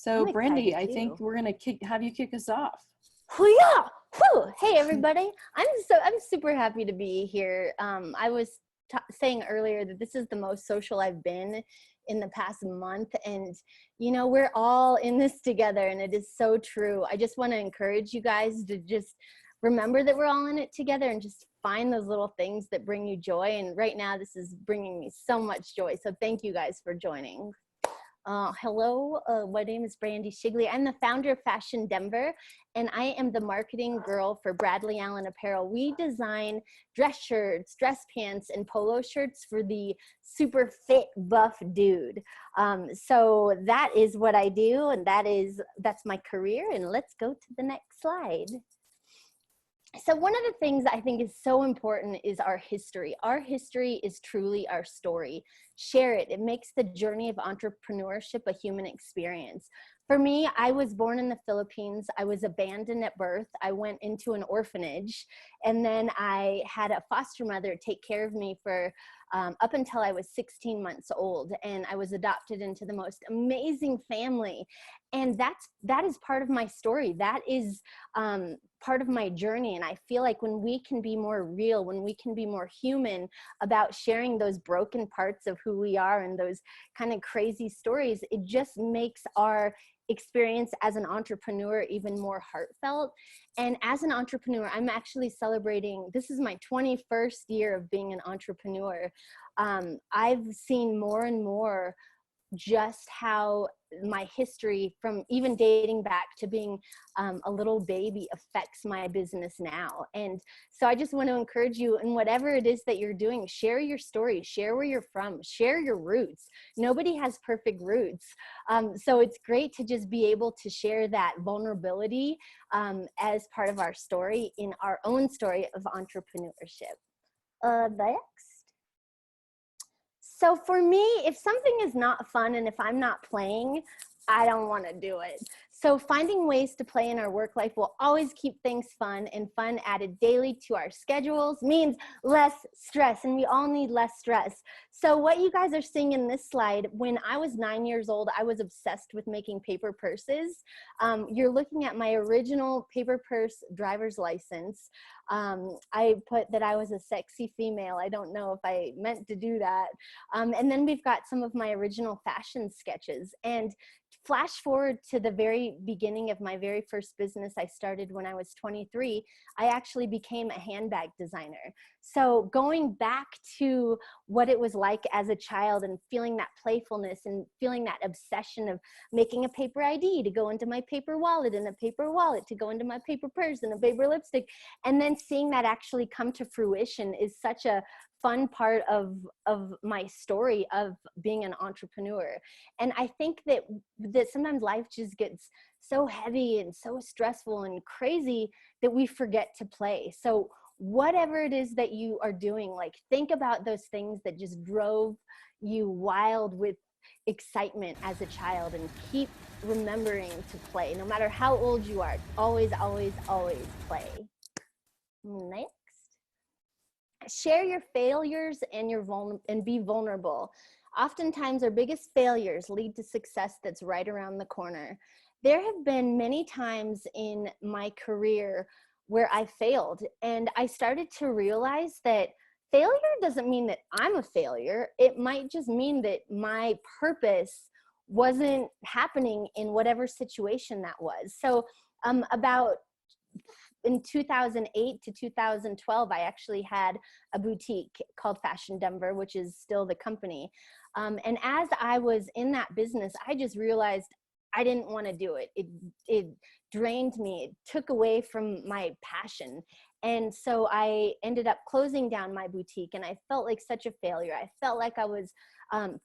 So I'm Brandi, excited I too. think we're gonna have you kick us off. Hoo-yah! Whew! Hey everybody, I'm super happy to be here. I was saying earlier that this is the most social I've been in the past month, and you know, we're all in this together, and it is so true. I just want to encourage you guys to just remember that we're all in it together and just find those little things that bring you joy. And right now this is bringing me so much joy, so thank you guys for joining. Hello, my name is Brandi Shigley. I'm the founder of Fashion Denver, and I am the marketing girl for Bradley Allen Apparel. We design dress shirts, dress pants, and polo shirts for the super fit, buff dude. So that is what I do, and that's my career. And let's go to the next slide. So one of the things I think is so important is our history. Our history is truly our story. Share it. It makes the journey of entrepreneurship a human experience. For me, I was born in the Philippines. I was abandoned at birth. I went into an orphanage, and then I had a foster mother take care of me for up until I was 16 months old, and I was adopted into the most amazing family. And that is part of my story. That is part of my journey. And I feel like when we can be more real, when we can be more human about sharing those broken parts of who we are and those kind of crazy stories, it just makes our experience as an entrepreneur even more heartfelt. And as an entrepreneur, I'm actually celebrating, this is my 21st year of being an entrepreneur. I've seen more and more just how my history, from even dating back to being a little baby, affects my business now. And so I just want to encourage you, in whatever it is that you're doing, share your story, share where you're from, share your roots. Nobody has perfect roots. So it's great to just be able to share that vulnerability as part of our story, in our own story of entrepreneurship. Next. So for me, if something is not fun and if I'm not playing, I don't want to do it. So finding ways to play in our work life will always keep things fun, and fun added daily to our schedules means less stress, and we all need less stress. So what you guys are seeing in this slide, when I was 9 years old, I was obsessed with making paper purses. You're looking at my original paper purse driver's license. I put that I was a sexy female. I don't know if I meant to do that. And then we've got some of my original fashion sketches. And flash forward to the very beginning of my very first business I started when I was 23, I actually became a handbag designer. So going back to what it was like as a child and feeling that playfulness and feeling that obsession of making a paper ID to go into my paper wallet, and a paper wallet to go into my paper purse, and a paper lipstick, and then seeing that actually come to fruition is such a fun part of my story of being an entrepreneur. And I think that sometimes life just gets so heavy and so stressful and crazy that we forget to play. So whatever it is that you are doing, like, think about those things that just drove you wild with excitement as a child, and keep remembering to play. No matter how old you are, always, always, always play. Next. Share your failures and and be vulnerable. Oftentimes our biggest failures lead to success that's right around the corner. There have been many times in my career where I failed, and I started to realize that failure doesn't mean that I'm a failure. It might just mean that my purpose wasn't happening in whatever situation that was. So about in 2008 to 2012, I actually had a boutique called Fashion Denver, which is still the company. And as I was in that business, I just realized I didn't want to do it. It drained me. It took away from my passion. And so I ended up closing down my boutique, and I felt like such a failure. I felt like I was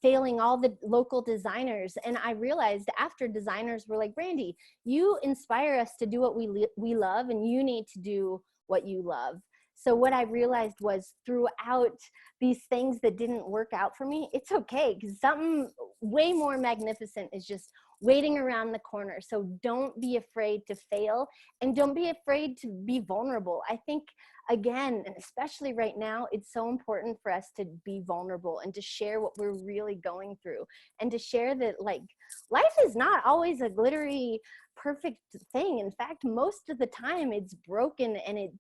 failing all the local designers. And I realized after, designers were like, Brandi, you inspire us to do what we love, and you need to do what you love. So what I realized was, throughout these things that didn't work out for me, it's okay, because something way more magnificent is just waiting around the corner. So don't be afraid to fail, and don't be afraid to be vulnerable. I think, again, and especially right now, it's so important for us to be vulnerable and to share what we're really going through, and to share that, like, life is not always a glittery, perfect thing. In fact, most of the time it's broken, and it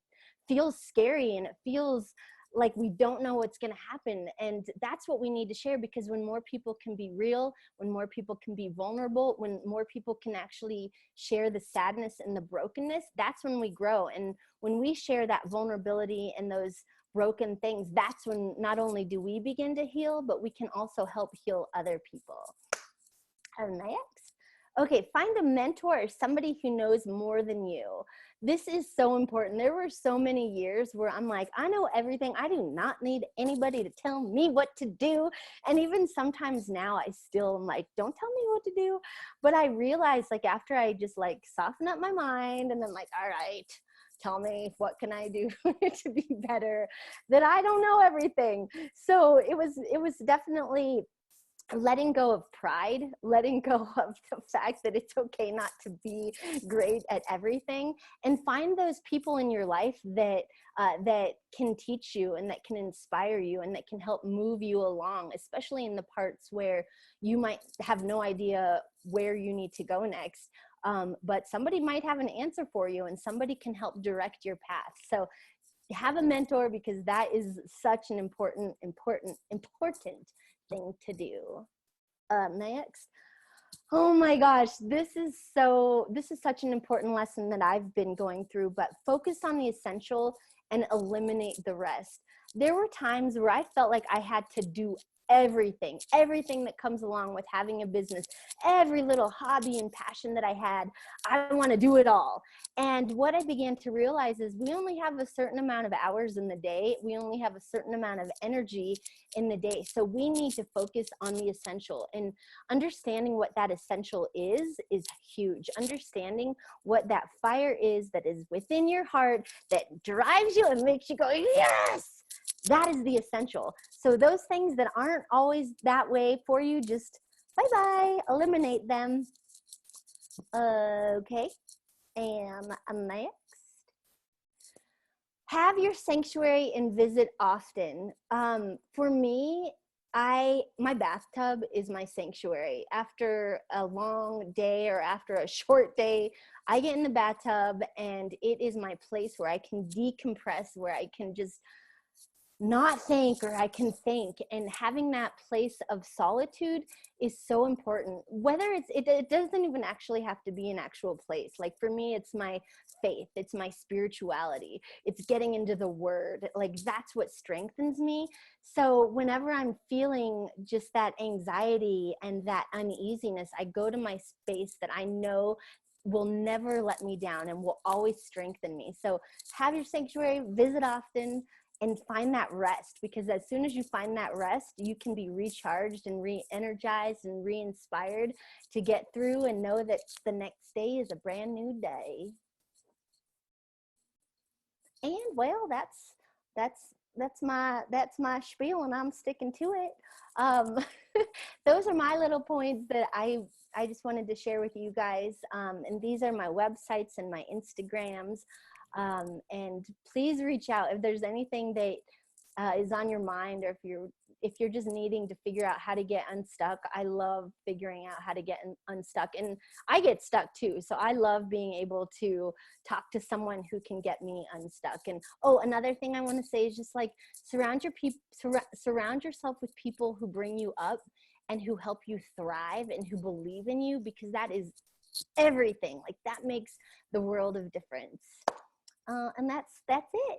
feels scary, and it feels like we don't know what's going to happen. And that's what we need to share, because when more people can be real, when more people can be vulnerable, when more people can actually share the sadness and the brokenness, that's when we grow. And when we share that vulnerability and those broken things, that's when not only do we begin to heal, but we can also help heal other people. Next. Okay, find a mentor or somebody who knows more than you. This is so important. There were so many years where I'm like, I know everything. I do not need anybody to tell me what to do. And even sometimes now I still am like, don't tell me what to do. But I realized, like, after I just like soften up my mind and then like, all right, tell me, what can I do to be better, that I don't know everything. So it was definitely letting go of pride, letting go of the fact that it's okay not to be great at everything, and find those people in your life that that can teach you and that can inspire you and that can help move you along, especially in the parts where you might have no idea where you need to go next. But somebody might have an answer for you, and somebody can help direct your path. So have a mentor, because that is such an important thing to do. Next. Oh my gosh, this is such an important lesson that I've been going through, but focus on the essential and eliminate the rest. There were times where I felt like I had to do everything that comes along with having a business, every little hobby and passion that I had. I want to do it all. And what I began to realize is we only have a certain amount of hours in the day. We only have a certain amount of energy in the day. So we need to focus on the essential, and understanding what that essential is huge. Understanding what that fire is that is within your heart that drives you and makes you go, yes! That is the essential. So those things that aren't always that way for you, just bye-bye, eliminate them. Okay, and next. Have your sanctuary and visit often. For me, my bathtub is my sanctuary. After a long day or after a short day, I get in the bathtub, and it is my place where I can decompress, where I can just not think, or I can think. And having that place of solitude is so important. Whether it doesn't even actually have to be an actual place. Like for me, it's my faith, it's my spirituality, it's getting into the word. Like that's what strengthens me. So whenever I'm feeling just that anxiety and that uneasiness, I go to my space that I know will never let me down and will always strengthen me. So have your sanctuary, visit often, and find that rest, because as soon as you find that rest, you can be recharged and re-energized and re-inspired to get through and know that the next day is a brand new day. And well, that's my spiel, and I'm sticking to it. Those are my little points that I just wanted to share with you guys. And these are my websites and my Instagrams. And please reach out if there's anything that is on your mind, or if you're just needing to figure out how to get unstuck. I love figuring out how to get unstuck, and I get stuck too. So I love being able to talk to someone who can get me unstuck. And oh, another thing I want to say is just like surround yourself with people who bring you up and who help you thrive and who believe in you, because that is everything. Like that makes the world of difference. And that's it.